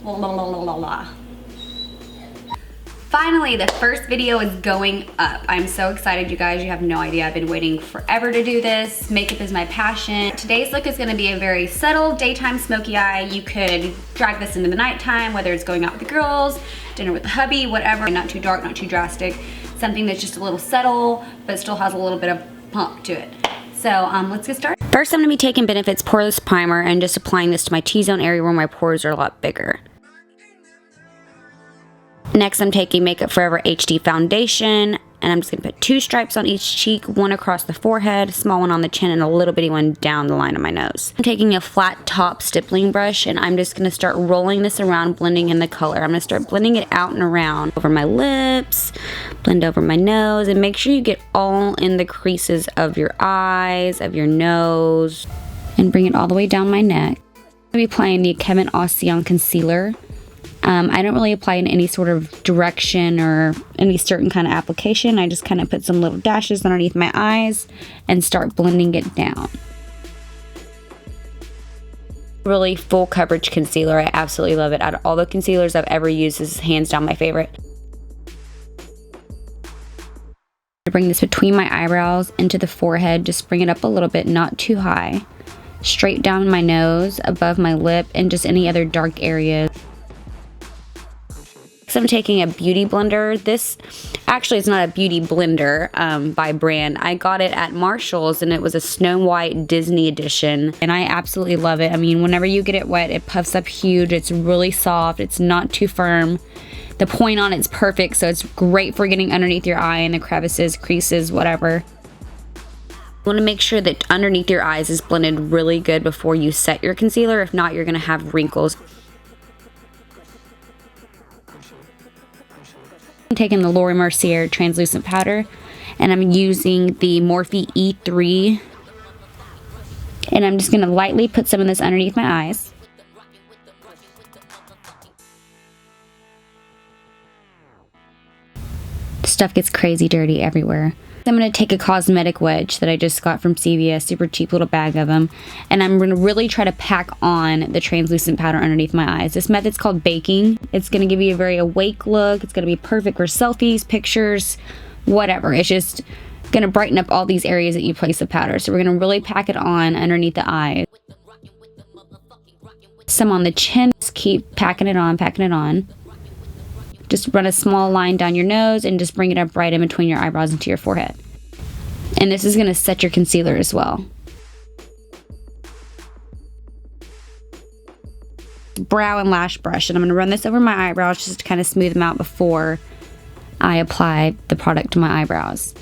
Blah, blah, blah, blah, blah. Finally, the first video is going up. I'm so excited, you guys. You have no idea. I've been waiting forever to do this. Makeup is my passion. Today's look is gonna be a very subtle daytime smoky eye. You could drag this into the nighttime, whether it's going out with the girls, dinner with the hubby, whatever. Not too dark, not too drastic. Something that's just a little subtle, but still has a little bit of pump to it. So let's get started. First, I'm gonna be taking Benefit's Poreless Primer and just applying this to my T-zone area where my pores are a lot bigger. Next, I'm taking Makeup Forever HD Foundation, and I'm just going to put 2 stripes on each cheek, one across the forehead, small one on the chin, and a little bitty one down the line of my nose. I'm taking a flat top stippling brush, and I'm just going to start rolling this around, blending in the color. I'm going to start blending it out and around over my lips, blend over my nose, and make sure you get all in the creases of your eyes, of your nose, and bring it all the way down my neck. I'm going to be applying the Kevin Aucyon Concealer. I don't really apply in any sort of direction or any certain kind of application. I just kind of put some little dashes underneath my eyes and start blending it down. Really full coverage concealer. I absolutely love it. Out of all the concealers I've ever used, this is hands down my favorite. I bring this between my eyebrows into the forehead. Just bring it up a little bit, not too high. Straight down my nose, above my lip, and just any other dark areas. So I'm taking a beauty blender. This actually is not a beauty blender by brand. I got it at Marshall's and it was a Snow White Disney edition and I absolutely love it. I mean, whenever you get it wet, it puffs up huge. It's really soft. It's not too firm. The point on it's perfect, so it's great for getting underneath your eye and the crevices, creases, whatever. You want to make sure that underneath your eyes is blended really good before you set your concealer. If not, you're going to have wrinkles. I'm taking the Laura Mercier translucent powder and I'm using the Morphe E3 and I'm just going to lightly put some of this underneath my eyes. Stuff gets crazy dirty everywhere. I'm going to take a cosmetic wedge that I just got from CVS, super cheap little bag of them, and I'm going to really try to pack on the translucent powder underneath my eyes. This method's called baking. It's going to give you a very awake look. It's going to be perfect for selfies, pictures, whatever. It's just going to brighten up all these areas that you place the powder. So we're going to really pack it on underneath the eyes. Some on the chin. Just keep packing it on, packing it on. Just run a small line down your nose and just bring it up right in between your eyebrows into your forehead. And this is going to set your concealer as well. Brow and lash brush, and I'm going to run this over my eyebrows just to kind of smooth them out before I apply the product to my eyebrows.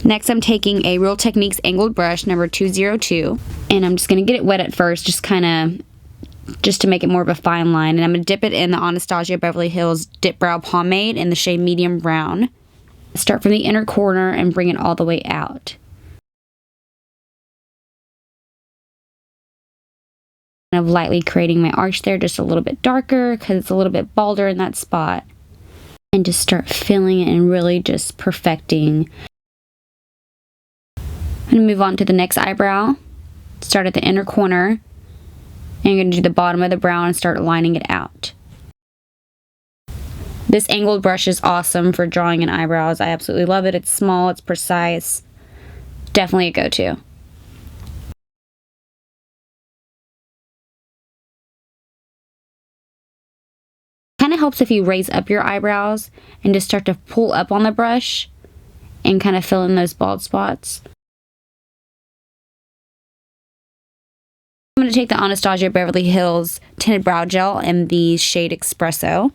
Next, I'm taking a Real Techniques angled brush number 202, and I'm just going to get it wet at first, just to make it more of a fine line, and I'm going to dip it in the Anastasia Beverly Hills Dip Brow Pomade in the shade Medium Brown. Start from the inner corner and bring it all the way out. Kind of lightly creating my arch there, just a little bit darker because it's a little bit balder in that spot. And just start filling it and really just perfecting. I'm going to move on to the next eyebrow. Start at the inner corner. And you're going to do the bottom of the brow and start lining it out. This angled brush is awesome for drawing in eyebrows. I absolutely love it. It's small, it's precise. Definitely a go-to. Kind of helps if you raise up your eyebrows and just start to pull up on the brush and kind of fill in those bald spots. I'm going to take the Anastasia Beverly Hills Tinted Brow Gel in the shade Espresso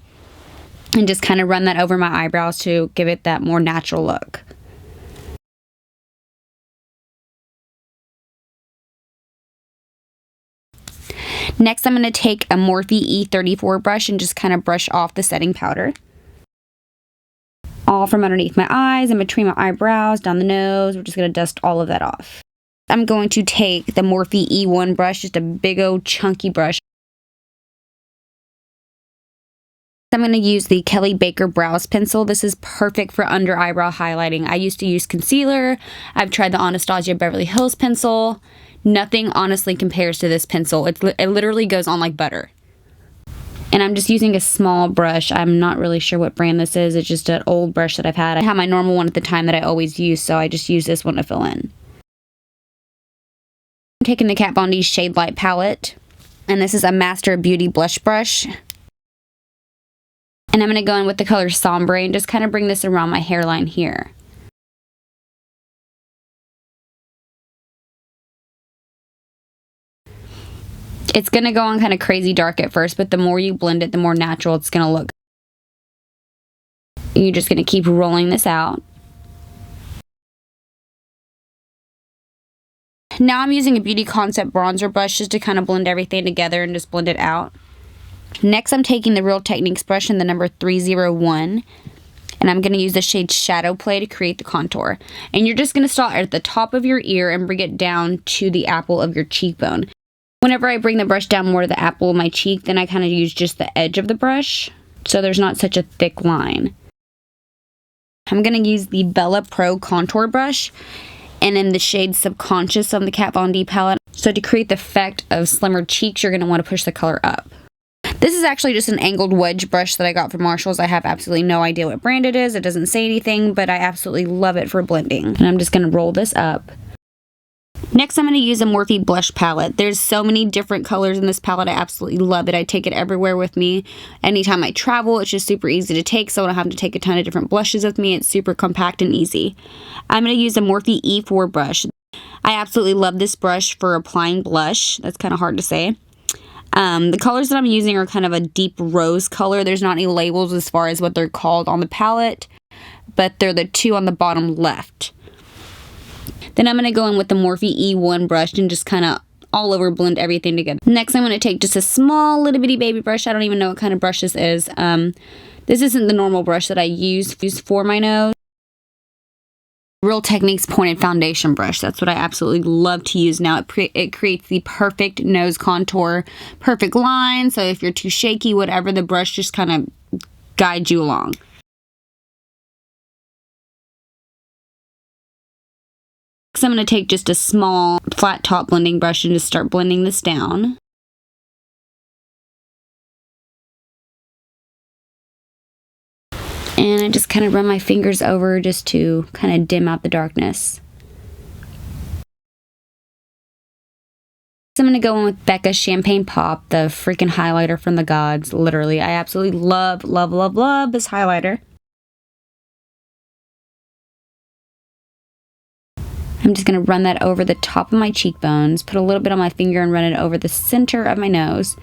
and just kind of run that over my eyebrows to give it that more natural look. Next, I'm going to take a Morphe E34 brush and just kind of brush off the setting powder. All from underneath my eyes and between my eyebrows, down the nose. We're just going to dust all of that off. I'm going to take the Morphe E1 brush, just a big old chunky brush. I'm going to use the Kelly Baker Brows Pencil. This is perfect for under eyebrow highlighting. I used to use concealer. I've tried the Anastasia Beverly Hills pencil. Nothing honestly compares to this pencil. It literally goes on like butter. And I'm just using a small brush. I'm not really sure what brand this is. It's just an old brush that I've had. I had my normal one at the time that I always use, so I just use this one to fill in. I'm taking the Kat Von D Shade Light palette, and this is a Master Beauty blush brush. And I'm going to go in with the color Sombre and just kind of bring this around my hairline here. It's going to go on kind of crazy dark at first, but the more you blend it, the more natural it's going to look. You're just going to keep rolling this out. Now I'm using a Beauty Concept bronzer brush just to kind of blend everything together and just blend it out. Next, I'm taking the Real Techniques brush in the number 301. And I'm going to use the shade Shadow Play to create the contour. And you're just going to start at the top of your ear and bring it down to the apple of your cheekbone. Whenever I bring the brush down more to the apple of my cheek, then I kind of use just the edge of the brush, so there's not such a thick line. I'm going to use the Bella Pro contour brush, and in the shade Subconscious on the Kat Von D palette. So to create the effect of slimmer cheeks, you're going to want to push the color up. This is actually just an angled wedge brush that I got from Marshall's. I have absolutely no idea what brand it is. It doesn't say anything, but I absolutely love it for blending. And I'm just going to roll this up. Next, I'm going to use a Morphe blush palette. There's so many different colors in this palette. I absolutely love it. I take it everywhere with me. Anytime I travel, it's just super easy to take, so I don't have to take a ton of different blushes with me. It's super compact and easy. I'm going to use a Morphe E4 brush. I absolutely love this brush for applying blush. That's kind of hard to say. The colors that I'm using are kind of a deep rose color. There's not any labels as far as what they're called on the palette, but they're the two on the bottom left. Then I'm going to go in with the Morphe E1 brush and just kind of all over blend everything together. Next, I'm going to take just a small little bitty baby brush. I don't even know what kind of brush this is. This isn't the normal brush that I use for my nose. Real Techniques pointed foundation brush. That's what I absolutely love to use now. It creates the perfect nose contour, perfect line. So if you're too shaky, whatever, the brush just kind of guides you along. So I'm going to take just a small flat top blending brush and just start blending this down. And I just kind of run my fingers over just to kind of dim out the darkness. So I'm going to go in with Becca's Champagne Pop, the freaking highlighter from the gods. Literally, I absolutely love, love, love, love this highlighter. I'm just going to run that over the top of my cheekbones, put a little bit on my finger and run it over the center of my nose.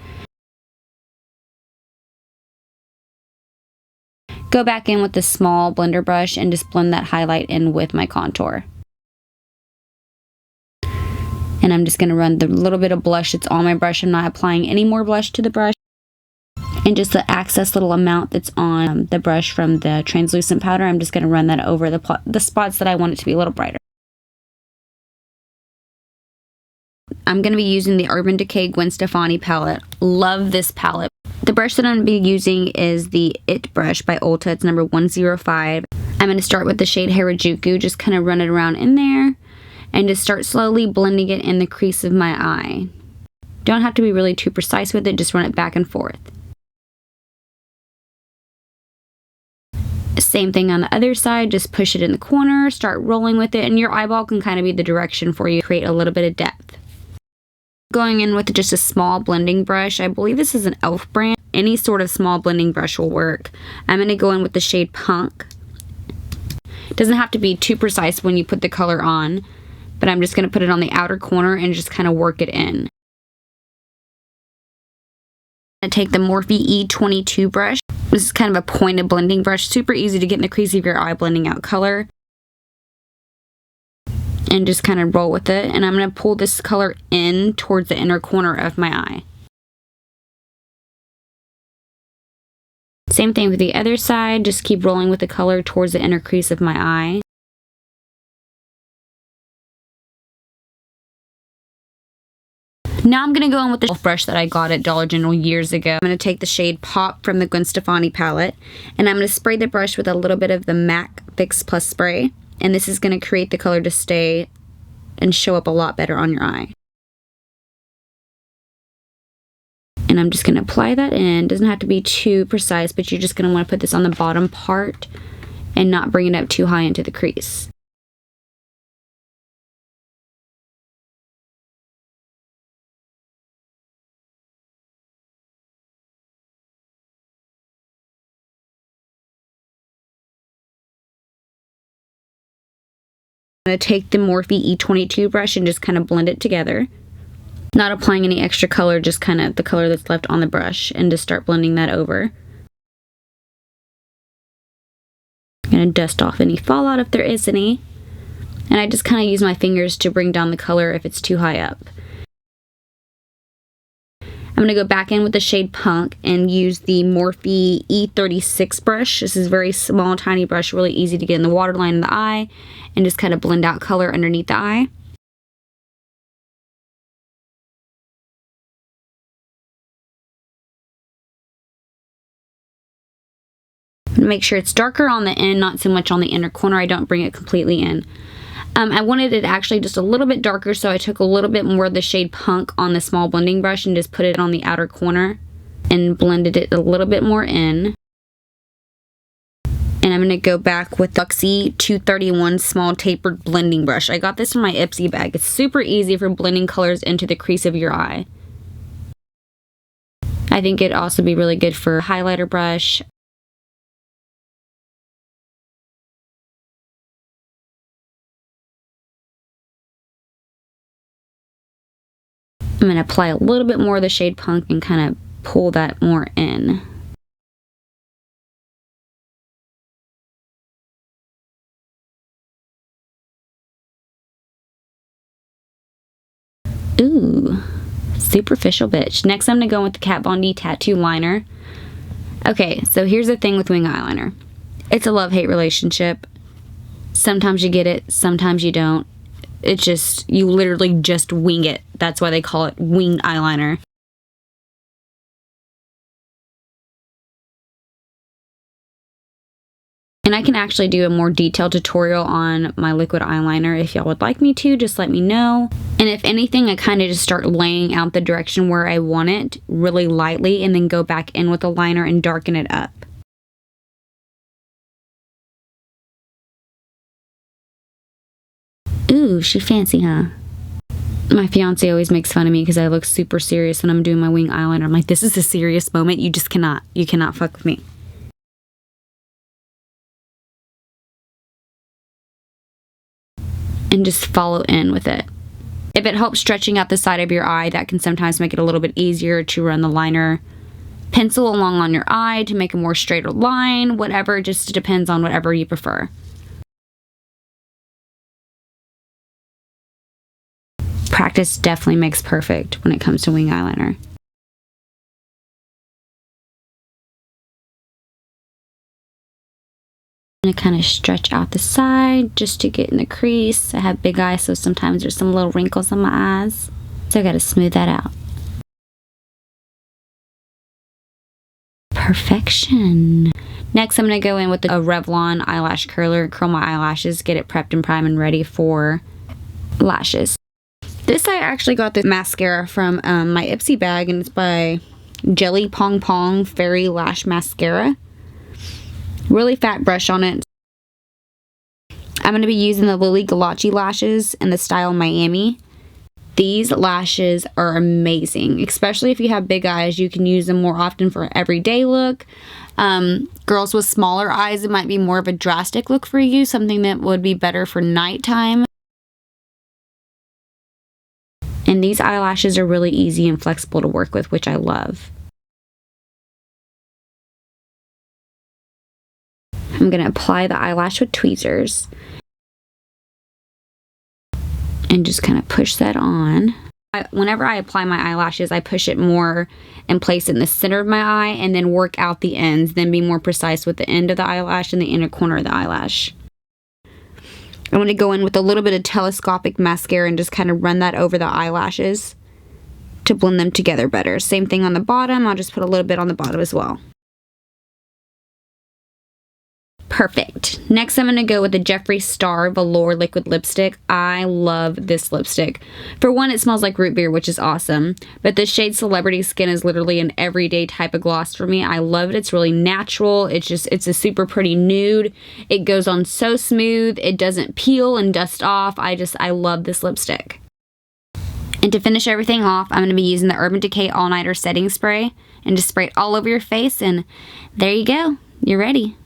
Go back in with the small blender brush and just blend that highlight in with my contour. And I'm just going to run the little bit of blush that's on my brush. I'm not applying any more blush to the brush. And just the excess little amount that's on the brush from the translucent powder, I'm just going to run that over the spots that I want it to be a little brighter. I'm going to be using the Urban Decay Gwen Stefani palette. Love this palette. The brush that I'm going to be using is the It brush by Ulta. It's number 105. I'm going to start with the shade Harajuku. Just kind of run it around in there and just start slowly blending it in the crease of my eye. Don't have to be really too precise with it. Just run it back and forth. Same thing on the other side. Just push it in the corner. Start rolling with it. And your eyeball can kind of be the direction for you. Create a little bit of depth. Going in with just a small blending brush. I believe this is an e.l.f. brand. Any sort of small blending brush will work. I'm going to go in with the shade Punk. It doesn't have to be too precise when you put the color on, but I'm just going to put it on the outer corner and just kind of work it in. I'm going to take the Morphe E22 brush. This is kind of a pointed blending brush. Super easy to get in the crease of your eye, blending out color. And just kind of roll with it. And I'm going to pull this color in towards the inner corner of my eye. Same thing with the other side. Just keep rolling with the color towards the inner crease of my eye. Now I'm going to go in with the brush that I got at Dollar General years ago. I'm going to take the shade Pop from the Gwen Stefani palette. And I'm going to spray the brush with a little bit of the MAC Fix Plus spray. And this is going to create the color to stay and show up a lot better on your eye. And I'm just going to apply that in. It doesn't have to be too precise, but you're just going to want to put this on the bottom part and not bring it up too high into the crease. I'm going to take the Morphe E22 brush and just kind of blend it together. Not applying any extra color, just kind of the color that's left on the brush, and just start blending that over. I'm going to dust off any fallout if there is any. And I just kind of use my fingers to bring down the color if it's too high up. I'm going to go back in with the shade Punk and use the Morphe E36 brush. This is a very small, tiny brush, really easy to get in the waterline of the eye and just kind of blend out color underneath the eye. Make sure it's darker on the end, not so much on the inner corner. I don't bring it completely in. I wanted it actually just a little bit darker, so I took a little bit more of the shade Punk on the small blending brush and just put it on the outer corner and blended it a little bit more in. And I'm going to go back with the Luxie 231 small tapered blending brush. I got this from my Ipsy bag. It's super easy for blending colors into the crease of your eye. I think it'd also be really good for a highlighter brush. I'm going to apply a little bit more of the shade Punk and kind of pull that more in. Ooh, superficial bitch. Next I'm going to go with the Kat Von D tattoo liner. Okay, so here's the thing with wing eyeliner. It's a love-hate relationship. Sometimes you get it, sometimes you don't. It's just, you literally just wing it. That's why they call it wing eyeliner. And I can actually do a more detailed tutorial on my liquid eyeliner if y'all would like me to, just let me know. And if anything, I kind of just start laying out the direction where I want it really lightly and then go back in with the liner and darken it up. Ooh, she fancy, huh? My fiance always makes fun of me because I look super serious when I'm doing my wing eyeliner. I'm like, this is a serious moment. You cannot fuck with me. And just follow in with it. If it helps stretching out the side of your eye, that can sometimes make it a little bit easier to run the liner pencil along on your eye to make a more straighter line, whatever, just depends on whatever you prefer. Practice definitely makes perfect when it comes to wing eyeliner. I'm going to kind of stretch out the side just to get in the crease. I have big eyes, so sometimes there's some little wrinkles on my eyes. So I got to smooth that out. Perfection. Next, I'm going to go in with a Revlon eyelash curler, curl my eyelashes, get it prepped and primed and ready for lashes. This I actually got the mascara from my Ipsy bag, and it's by Jelly Pong Pong Fairy Lash Mascara. Really fat brush on it. I'm going to be using the Lily Galachi lashes in the style Miami. These lashes are amazing, especially if you have big eyes. You can use them more often for an everyday look. Girls with smaller eyes, it might be more of a drastic look for you, something that would be better for nighttime. And these eyelashes are really easy and flexible to work with, which I love. I'm going to apply the eyelash with tweezers. And just kind of push that on. Whenever I apply my eyelashes, I push it more and place it in the center of my eye and then work out the ends, then be more precise with the end of the eyelash and the inner corner of the eyelash. I'm going to go in with a little bit of telescopic mascara and just kind of run that over the eyelashes to blend them together better. Same thing on the bottom. I'll just put a little bit on the bottom as well. Perfect. Next, I'm going to go with the Jeffree Star Velour Liquid Lipstick. I love this lipstick. For one, it smells like root beer, which is awesome. But the shade Celebrity Skin is literally an everyday type of gloss for me. I love it. It's really natural. It's a super pretty nude. It goes on so smooth. It doesn't peel and dust off. I love this lipstick. And to finish everything off, I'm going to be using the Urban Decay All Nighter Setting Spray and just spray it all over your face, and there you go. You're ready.